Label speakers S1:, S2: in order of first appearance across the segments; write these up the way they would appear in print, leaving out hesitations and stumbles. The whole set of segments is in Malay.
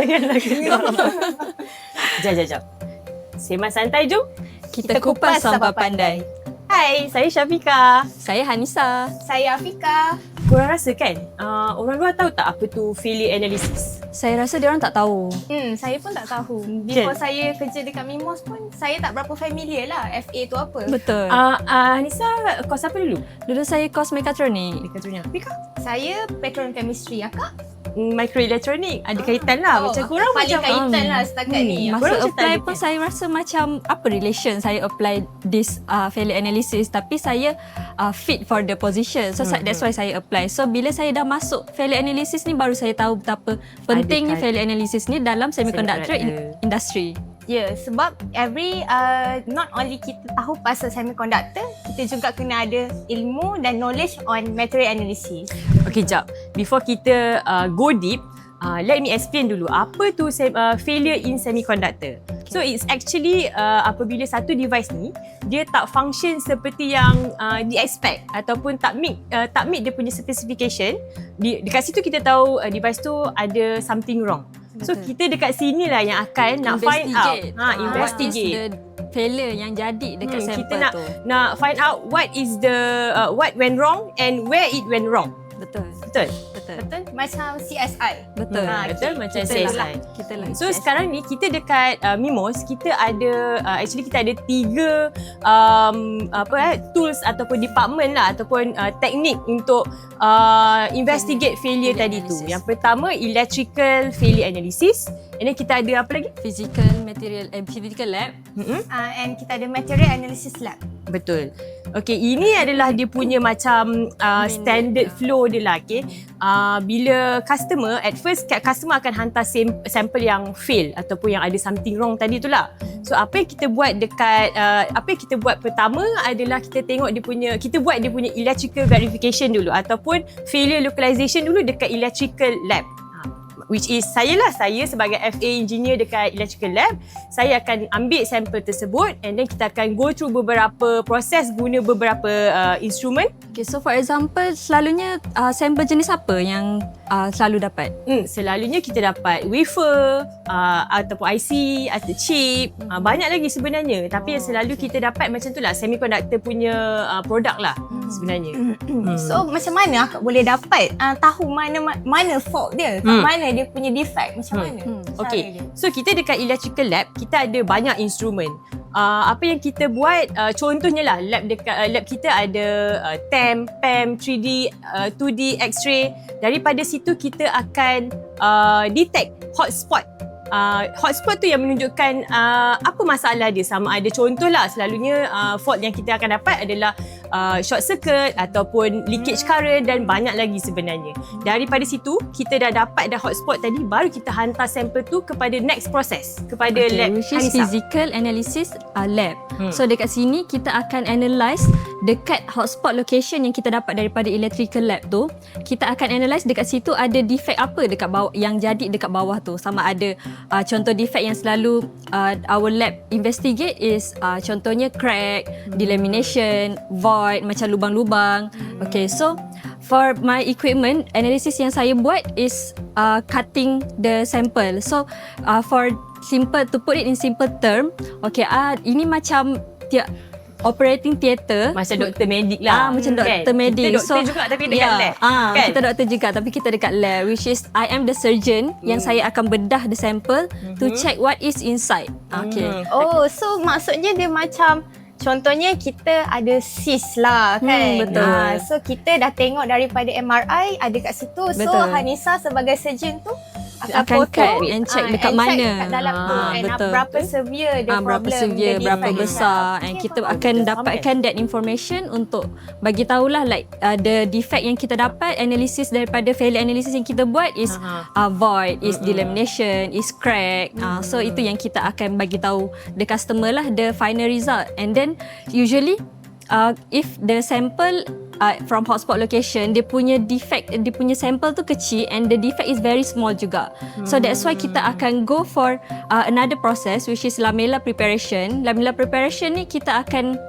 S1: Janganlah ketawa. Jap. Sembang santai jom.
S2: Kita kupas sampai pandai.
S1: Hai, saya Syafiqah.
S2: Saya Hanisa.
S3: Saya Afika.
S1: Korang rasa kan, orang luar tahu tak apa tu failure analysis?
S2: Saya rasa dia orang tak tahu.
S3: Saya pun tak tahu. Before saya kerja dekat Mimos pun, saya tak berapa familiar lah FA tu apa.
S2: Betul.
S1: Hanisa, kos apa dulu?
S2: Dulu saya kos mekatronik.
S1: Mekatronik. Mika?
S3: Saya petrochemistry. Akak?
S1: Microelektronik. Ada kaitan lah. Macam korang
S3: paling
S1: macam
S3: kaitan lah setakat ni.
S1: Korang
S2: Masa
S1: macam
S2: apply
S1: tak
S2: pun
S1: ada
S2: saya rasa macam apa relation saya apply this failure analysis, tapi saya fit for the position. So that's why saya apply. So bila saya dah masuk failure analysis ni, baru saya tahu betapa pentingnya failure analysis ni dalam semiconductor industry.
S3: Ya, sebab not only kita tahu pasal semiconductor, kita juga kena ada ilmu dan knowledge on material analysis.
S1: Okay, jap. Before kita go deep, let me explain dulu apa tu failure in semiconductor. Okay. So it's actually apabila satu device ni dia tak function seperti yang di-expect ataupun tak meet dia punya specification. Dekat situ kita tahu device tu ada something wrong. So kita dekat sini lah yang akan nak find out, investigate
S2: what is the failure yang jadi dekat sampel
S1: kita nak,
S2: tu.
S1: nak find out what is the what went wrong and where it went wrong.
S2: Betul.
S3: Macam CSI.
S2: Betul.
S1: Betul macam
S2: Kita
S1: CSI.
S2: Kita lah.
S1: So sekarang ni kita dekat Mimos, kita ada actually kita ada 3 tools ataupun department lah ataupun teknik untuk investigate failure tadi tu. Yang pertama electrical failure analysis, and then kita ada apa lagi?
S2: Physical lab.
S3: And kita ada material analysis lab.
S1: Betul. Okay, ini adalah dia punya macam standard flow dia lah. Okay. Bila customer, at first customer akan hantar sampel yang fail ataupun yang ada something wrong tadi tu lah. So apa yang kita buat pertama adalah kita buat dia punya electrical verification dulu ataupun failure localization dulu dekat electrical lab. Which is saya sebagai FA engineer dekat electrical lab, saya akan ambil sampel tersebut and then kita akan go through beberapa proses guna beberapa instrumen.
S2: Okay, so for example, selalunya sampel jenis apa yang selalu dapat?
S1: Selalunya kita dapat wafer ataupun IC atau chip, banyak lagi sebenarnya. Tapi yang selalu kita dapat macam tu lah, semiconductor punya produk lah sebenarnya.
S3: So macam mana akak boleh dapat tahu mana fault dia, mana dia punya defect, macam mana?
S1: Okay, so kita dekat electrical lab, kita ada banyak instrumen. Apa yang kita buat, contohnya lah lab kita ada TEM, PEM, 3D, 2D, X-ray. Daripada situ kita akan detect hotspot. Hotspot tu yang menunjukkan apa masalah dia. Sama ada contohlah, selalunya fault yang kita akan dapat adalah short circuit ataupun leakage current dan banyak lagi sebenarnya. Daripada situ kita dah dapat hotspot tadi, baru kita hantar sampel tu kepada next process, kepada lab
S2: which is
S1: Hanisa.
S2: physical analysis lab. So dekat sini kita akan analyse dekat hotspot location yang kita dapat daripada electrical lab tu. Kita akan analyse dekat situ ada defect apa dekat bawah, yang jadi dekat bawah tu. Sama ada contoh defect yang selalu our lab investigate is contohnya crack, delamination, void, macam lubang-lubang. Okay, so for my equipment, analysis yang saya buat is cutting the sample. So for simple, to put it in simple term, okay, ini macam operating theatre.
S1: Macam doktor medik lah.
S2: Macam doktor medik.
S1: Kita doktor juga tapi dekat lab.
S2: Kan? Kita doktor juga tapi kita dekat lab, which is I am the surgeon yang saya akan bedah the sample to check what is inside. Okay.
S3: Oh, so maksudnya dia macam contohnya kita ada cyst lah kan.
S2: Betul.
S3: So kita dah tengok daripada MRI ada kat situ. So
S2: Betul.
S3: Hanisa sebagai surgeon tu
S2: akan cut and check dekat mana.
S3: Kat dalam tu. And
S2: betul.
S3: berapa severe the problem.
S2: Berapa severe,
S3: the
S2: berapa
S3: defect
S2: besar,
S3: inside.
S2: and kita akan dapatkan that information untuk bagi tahulah like the defect yang kita dapat, analysis daripada failure analysis yang kita buat is void, is delamination, is crack. So itu yang kita akan bagi tahu the customer lah the final result. And then usually if the sample from hotspot location, dia punya defect, dia punya sample tu kecil and the defect is very small juga. So that's why kita akan go for another process which is lamella preparation. Lamella preparation ni kita akan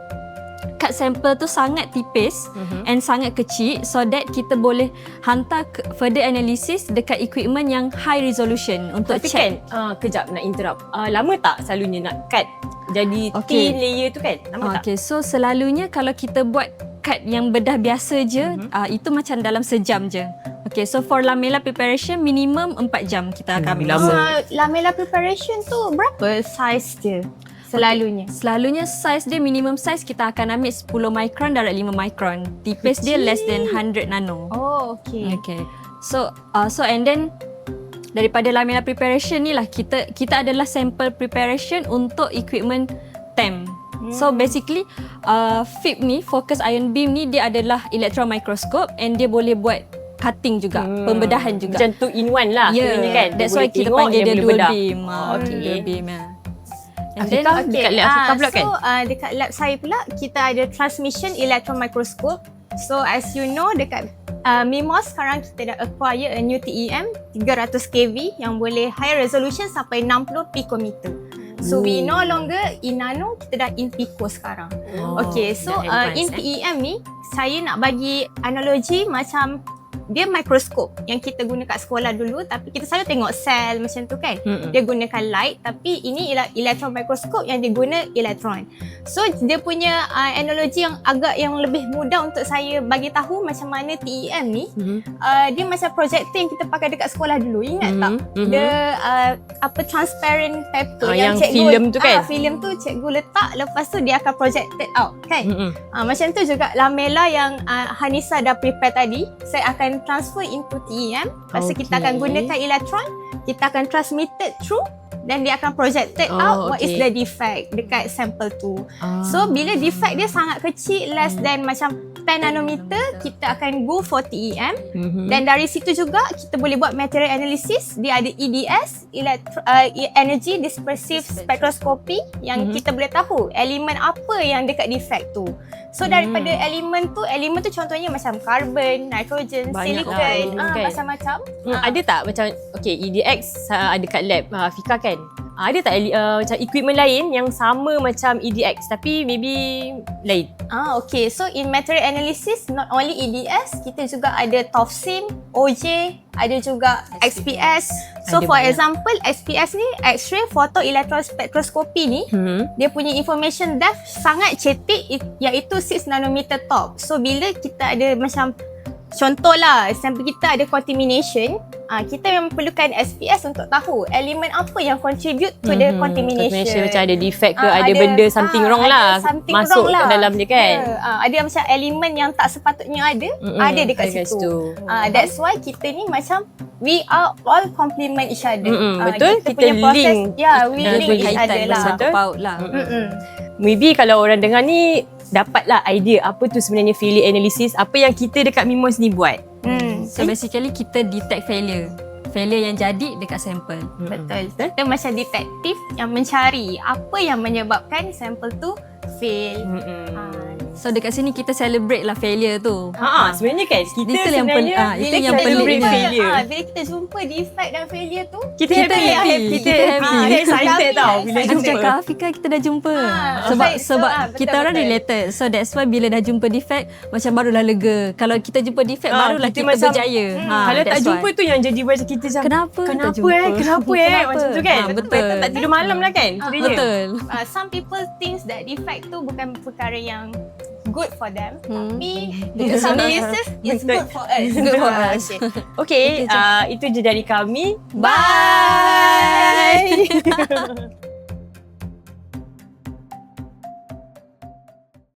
S2: cut sampel tu sangat tipis and sangat kecil, so that kita boleh hantar further analysis dekat equipment yang high resolution untuk
S1: Tapi
S2: check.
S1: kan, kejap nak interrupt. Lama tak selalunya nak cut jadi thin layer tu kan? Lama tak?
S2: Okay, so selalunya kalau kita buat cut yang bedah biasa je, itu macam dalam sejam je. Okay, so for lamella preparation minimum 4 jam kita akan ambil.
S1: lama.
S3: Lamella preparation tu berapa size dia selalunya?
S2: Selalunya size dia, minimum size kita akan ambil 10 micron darab 5 micron. Tipis dia less than 100 nano.
S3: Oh, okay.
S2: Okay. So and then daripada lamella preparation ni lah kita adalah sample preparation untuk equipment TEM. So basically FIB ni, focus ion beam ni, dia adalah electron microscope and dia boleh buat cutting juga, pembedahan juga.
S1: Macam 2 in 1 lah sebenarnya kan.
S2: That's
S1: Dia
S2: why
S1: boleh
S2: kita
S1: tengok,
S2: panggil dia
S1: boleh
S2: dual
S1: bedah.
S2: beam.
S1: Okay.
S2: Dual beam. And
S1: Afika,
S2: then
S1: dekat lab Afika pula kan?
S3: So dekat lab saya pula kita ada transmission electron microscope. So as you know dekat MIMOS sekarang kita dah acquire a new TEM 300 kV yang boleh high resolution sampai 60 picometer. So we no longer in nano, kita dah in pico sekarang. Okay, so
S1: dah
S3: in
S1: advance,
S3: TEM ni saya nak bagi analogi macam dia mikroskop yang kita guna kat sekolah dulu, tapi kita selalu tengok sel macam tu kan. Dia gunakan light, tapi ini ialah elektron mikroskop yang dia guna elektron. So dia punya analogi yang agak yang lebih mudah untuk saya bagi tahu macam mana TEM ni. Dia macam projector yang kita pakai dekat sekolah dulu. Ingat tak? Dia transparent paper
S1: yang
S3: cikgu,
S1: film tu kan?
S3: Film tu cikgu letak, lepas tu dia akan projected out kan. Macam tu juga lamella yang Hanisa dah prepare tadi. Saya akan transfer into TEM. Lepas tu kita akan gunakan elektron, kita akan transmitted through, dan dia akan projected out what is the defect dekat sampel tu. So bila defect dia sangat kecil, less than macam 10 nanometer, kita akan go for TEM. Dan dari situ juga kita boleh buat material analysis. Dia ada EDS, energy dispersive spectroscopy, yang kita boleh tahu elemen apa yang dekat defect tu. So daripada elemen tu contohnya macam carbon, nitrogen,
S1: Banyak
S3: silicon,
S1: lah, kan?
S3: macam-macam.
S1: Ada tak macam EDX ada kat lab Fika kan? Ada tak macam equipment lain yang sama macam EDX tapi maybe lain?
S3: Okay. So in material analysis, not only EDS, kita juga ada TOFSIM, OJ, ada juga XPS. So
S1: Ada
S3: for
S1: banyak.
S3: example, XPS ni, X-ray photoelectron spectroscopy ni, dia punya information depth sangat cetek, iaitu 6 nanometer top. So bila kita ada macam contohlah, sampel kita ada contamination, kita memang perlukan SPS untuk tahu elemen apa yang contribute to the contamination.
S1: Macam ada defect ke, ada
S3: ada
S1: benda something wrong lah
S3: something
S1: masuk
S3: wrong lah.
S1: ke dalam dia kan.
S3: Ada macam elemen yang tak sepatutnya ada dekat situ. That's why kita ni macam we are all complement each other.
S1: Betul, kita
S3: punya proses,
S1: link.
S3: we
S1: Kita
S3: link each
S2: berkaitan
S3: other lah.
S2: bersangkut paut lah.
S1: Maybe kalau orang dengar ni dapatlah idea apa tu sebenarnya failure analysis, apa yang kita dekat MIMOS ni buat.
S2: So basically kita detect failure yang jadi dekat sampel.
S3: Betul. Kita macam detektif yang mencari apa yang menyebabkan sampel tu fail.
S2: So dekat sini kita celebrate lah failure tu.
S1: Sebenarnya kan kita
S2: Itu yang
S1: sebenarnya
S2: itu yang
S1: kita celebrate
S2: peliknya.
S1: failure.
S3: Bila kita jumpa defect dan failure tu,
S1: Kita
S2: Kita
S1: happy.
S2: happy.
S1: Kita
S2: Kita
S1: excited tau bila
S3: excited.
S1: jumpa.
S2: Macam Kak Afika kita dah jumpa. Sebab
S3: so, betul,
S2: kita orang
S3: betul.
S2: related. So that's why bila dah jumpa defect macam barulah lega. Kalau kita jumpa defect barulah kita
S1: macam,
S2: berjaya.
S1: Kalau tak
S2: That's
S1: jumpa
S2: why.
S1: tu yang jadi macam kita macam
S2: Kenapa tak
S1: Kenapa
S2: jumpa?
S1: Kenapa macam tu kan.
S2: Betul.
S1: Tak tidur malam lah kan. kiranya.
S2: Betul.
S3: Some people thinks that defect tu bukan perkara yang good for them, tapi
S2: Dekat
S3: some
S2: sana,
S3: cases it's good for us.
S2: Good for us.
S1: Okay, itu je dari kami.
S3: Bye.